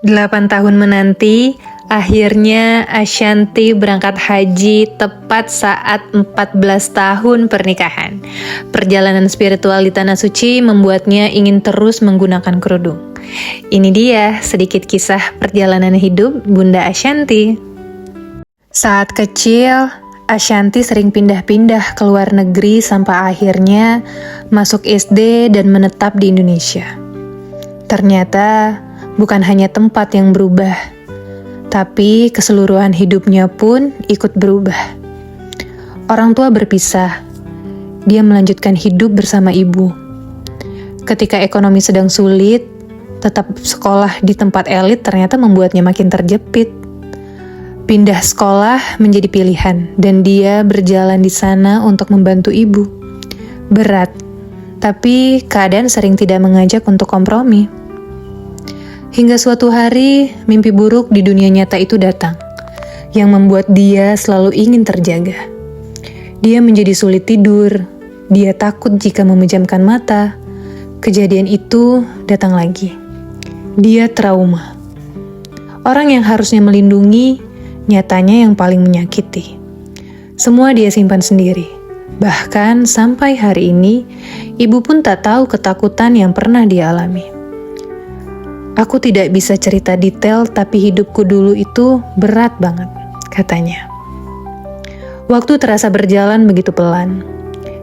8 tahun menanti, akhirnya Ashanti berangkat haji tepat saat 14 tahun pernikahan. Perjalanan spiritual di Tanah Suci membuatnya ingin terus menggunakan kerudung. Ini dia sedikit kisah perjalanan hidup Bunda Ashanti. Saat kecil, Ashanti sering pindah-pindah ke luar negeri sampai akhirnya masuk SD dan menetap di Indonesia. Ternyata bukan hanya tempat yang berubah, tapi keseluruhan hidupnya pun ikut berubah. Orang tua berpisah, dia melanjutkan hidup bersama ibu. Ketika ekonomi sedang sulit, tetap sekolah di tempat elit ternyata membuatnya makin terjepit. Pindah sekolah menjadi pilihan, dan dia berjalan di sana untuk membantu ibu. Berat, tapi keadaan sering tidak mengajak untuk kompromi. Hingga suatu hari, mimpi buruk di dunia nyata itu datang, yang membuat dia selalu ingin terjaga. Dia menjadi sulit tidur, dia takut jika memejamkan mata. Kejadian itu datang lagi. Dia trauma. Orang yang harusnya melindungi, nyatanya yang paling menyakiti. Semua dia simpan sendiri. Bahkan sampai hari ini, ibu pun tak tahu ketakutan yang pernah dia alami. Aku tidak bisa cerita detail, tapi hidupku dulu itu berat banget, katanya. Waktu terasa berjalan begitu pelan.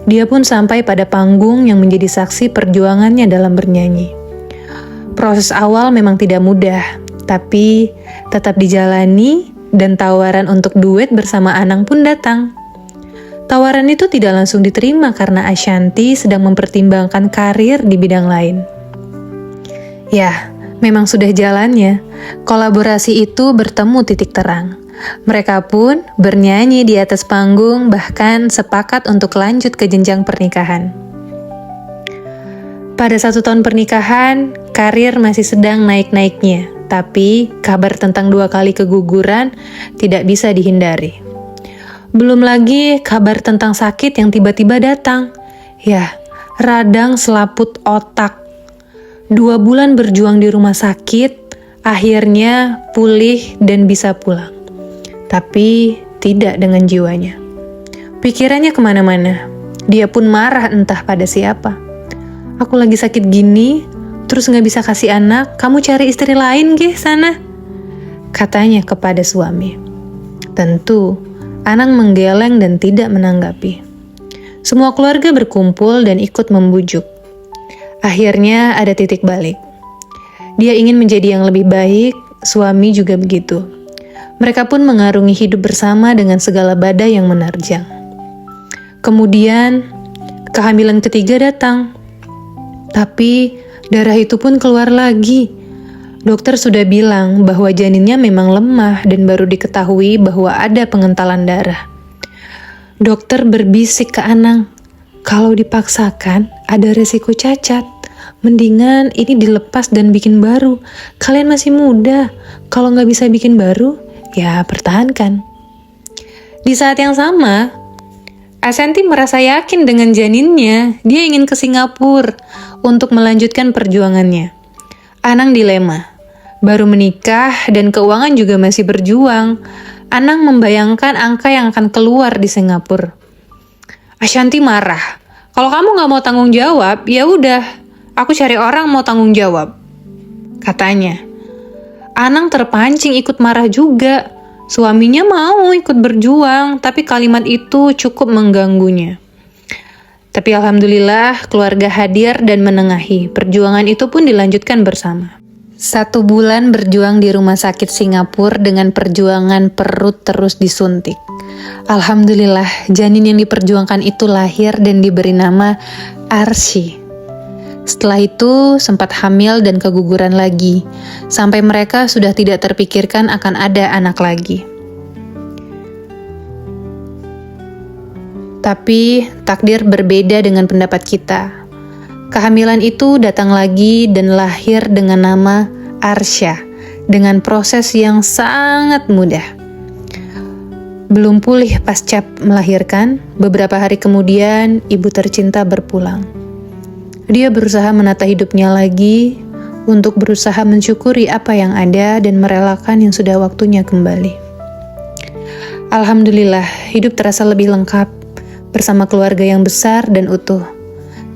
Dia pun sampai pada panggung yang menjadi saksi perjuangannya dalam bernyanyi. Proses awal memang tidak mudah, tapi tetap dijalani, dan tawaran untuk duet bersama Anang pun datang. Tawaran itu tidak langsung diterima karena Ashanti sedang mempertimbangkan karir di bidang lain. Ya, memang sudah jalannya. Kolaborasi itu bertemu titik terang. Mereka pun bernyanyi di atas panggung, bahkan sepakat untuk lanjut ke jenjang pernikahan. Pada 1 tahun pernikahan, karir masih sedang naik-naiknya. Tapi kabar tentang 2 kali keguguran tidak bisa dihindari. Belum lagi kabar tentang sakit yang tiba-tiba datang. Ya, radang selaput otak. 2 bulan berjuang di rumah sakit, akhirnya pulih dan bisa pulang. Tapi tidak dengan jiwanya. Pikirannya kemana-mana. Dia pun marah entah pada siapa. Aku lagi sakit gini, terus gak bisa kasih anak, kamu cari istri lain geh sana, katanya kepada suami. Tentu, Anang menggeleng dan tidak menanggapi. Semua keluarga berkumpul dan ikut membujuk. Akhirnya ada titik balik. Dia ingin menjadi yang lebih baik, suami juga begitu. Mereka pun mengarungi hidup bersama dengan segala badai yang menerjang. Kemudian, kehamilan ketiga datang. Tapi darah itu pun keluar lagi. Dokter sudah bilang bahwa janinnya memang lemah dan baru diketahui bahwa ada pengentalan darah. Dokter berbisik ke Anang, kalau dipaksakan ada resiko cacat. Mendingan ini dilepas dan bikin baru. Kalian masih muda. Kalau nggak bisa bikin baru, ya pertahankan. Di saat yang sama, Ashanti merasa yakin dengan janinnya. Dia ingin ke Singapura untuk melanjutkan perjuangannya. Anang dilema. Baru menikah dan keuangan juga masih berjuang. Anang membayangkan angka yang akan keluar di Singapura. Ashanti marah. Kalau kamu gak mau tanggung jawab, ya udah, aku cari orang mau tanggung jawab, katanya. Anang terpancing ikut marah juga. Suaminya mau ikut berjuang, tapi kalimat itu cukup mengganggunya. Tapi alhamdulillah keluarga hadir dan menengahi. Perjuangan itu pun dilanjutkan bersama. 1 bulan berjuang di rumah sakit Singapura dengan perjuangan perut terus disuntik. Alhamdulillah janin yang diperjuangkan itu lahir dan diberi nama Arsy. Setelah itu sempat hamil dan keguguran lagi, sampai mereka sudah tidak terpikirkan akan ada anak lagi. Tapi takdir berbeda dengan pendapat kita. Kehamilan itu datang lagi dan lahir dengan nama Arsya, dengan proses yang sangat mudah. Belum pulih pasca melahirkan, beberapa hari kemudian ibu tercinta berpulang. Dia berusaha menata hidupnya lagi, untuk berusaha mensyukuri apa yang ada dan merelakan yang sudah waktunya kembali. Alhamdulillah, hidup terasa lebih lengkap bersama keluarga yang besar dan utuh.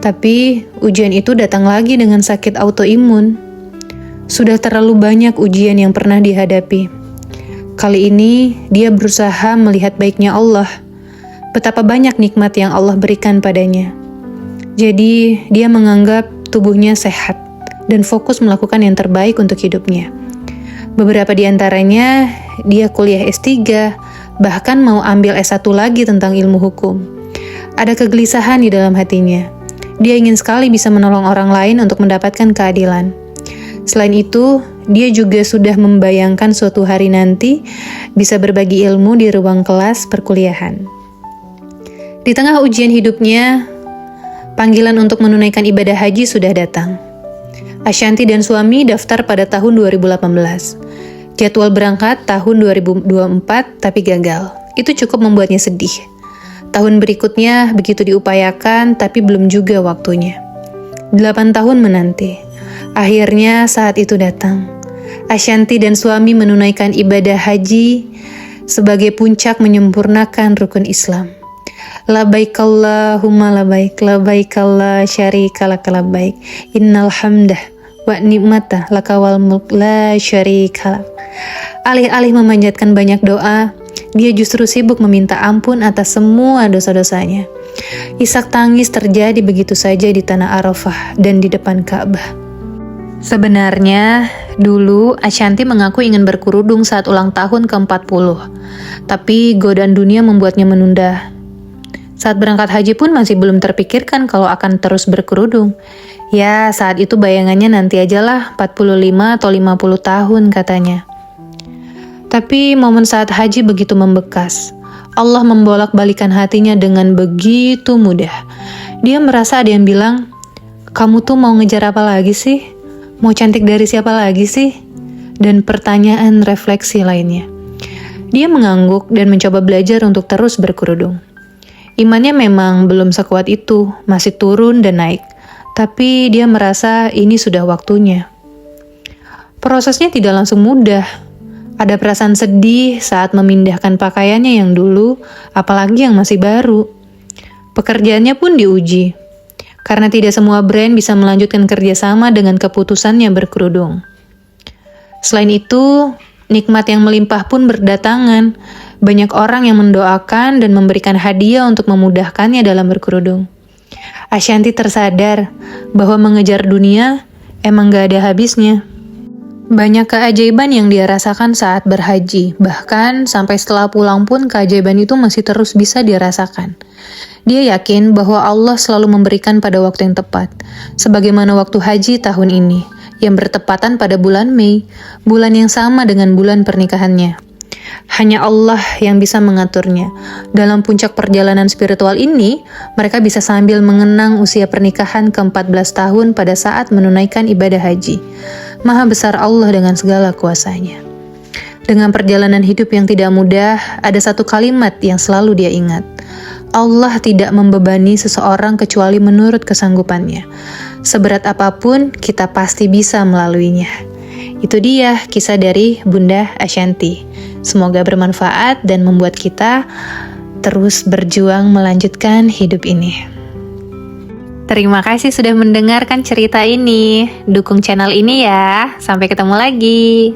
Tapi ujian itu datang lagi dengan sakit autoimun. Sudah terlalu banyak ujian yang pernah dihadapi. Kali ini dia berusaha melihat baiknya Allah. Betapa banyak nikmat yang Allah berikan padanya. Jadi dia menganggap tubuhnya sehat dan fokus melakukan yang terbaik untuk hidupnya. Beberapa di antaranya dia kuliah S3, bahkan mau ambil S1 lagi tentang ilmu hukum. Ada kegelisahan di dalam hatinya. Dia ingin sekali bisa menolong orang lain untuk mendapatkan keadilan. Selain itu, dia juga sudah membayangkan suatu hari nanti bisa berbagi ilmu di ruang kelas perkuliahan. Di tengah ujian hidupnya, panggilan untuk menunaikan ibadah haji sudah datang. Ashanti dan suami daftar pada tahun 2018. Jadwal berangkat tahun 2024 tapi gagal. Itu cukup membuatnya sedih. Tahun berikutnya begitu diupayakan tapi belum juga waktunya. 8 tahun menanti. Akhirnya saat itu datang. Ashanti dan suami menunaikan ibadah haji sebagai puncak menyempurnakan rukun Islam. Labbaik Allahumma labbaik, labbaik la syarika lak labbaik, innal hamdah wa ni'mata lakawal mulk la syarika lak. Alih-alih memanjatkan banyak doa, dia justru sibuk meminta ampun atas semua dosa-dosanya. Isak tangis terjadi begitu saja di tanah Arafah dan di depan Ka'bah. Sebenarnya, dulu Ashanti mengaku ingin berkerudung saat ulang tahun ke-40. Tapi godaan dunia membuatnya menunda. Saat berangkat haji pun masih belum terpikirkan kalau akan terus berkerudung. Ya, saat itu bayangannya nanti ajalah 45 atau 50 tahun katanya. Tapi momen saat haji begitu membekas. Allah membolak-balikan hatinya dengan begitu mudah. Dia merasa ada yang bilang, "Kamu tuh mau ngejar apa lagi sih? Mau cantik dari siapa lagi sih?" Dan pertanyaan refleksi lainnya. Dia mengangguk dan mencoba belajar untuk terus berkerudung. Imannya memang belum sekuat itu, masih turun dan naik. Tapi dia merasa ini sudah waktunya. Prosesnya tidak langsung mudah. Ada perasaan sedih saat memindahkan pakaiannya yang dulu, apalagi yang masih baru. Pekerjaannya pun diuji. Karena tidak semua brand bisa melanjutkan kerjasama dengan keputusannya berkerudung. Selain itu, nikmat yang melimpah pun berdatangan. Banyak orang yang mendoakan dan memberikan hadiah untuk memudahkannya dalam berkerudung. Ashanti tersadar bahwa mengejar dunia emang gak ada habisnya. Banyak keajaiban yang dia rasakan saat berhaji. Bahkan sampai setelah pulang pun keajaiban itu masih terus bisa dirasakan. Dia yakin bahwa Allah selalu memberikan pada waktu yang tepat, sebagaimana waktu haji tahun ini, yang bertepatan pada bulan Mei, bulan yang sama dengan bulan pernikahannya. Hanya Allah yang bisa mengaturnya. Dalam puncak perjalanan spiritual ini, mereka bisa sambil mengenang usia pernikahan ke-14 tahun pada saat menunaikan ibadah haji. Maha besar Allah dengan segala kuasanya. Dengan perjalanan hidup yang tidak mudah, ada satu kalimat yang selalu dia ingat. Allah tidak membebani seseorang kecuali menurut kesanggupannya. Seberat apapun, kita pasti bisa melaluinya. Itu dia kisah dari Bunda Ashanti. Semoga bermanfaat dan membuat kita terus berjuang melanjutkan hidup ini. Terima kasih sudah mendengarkan cerita ini. Dukung channel ini ya. Sampai ketemu lagi.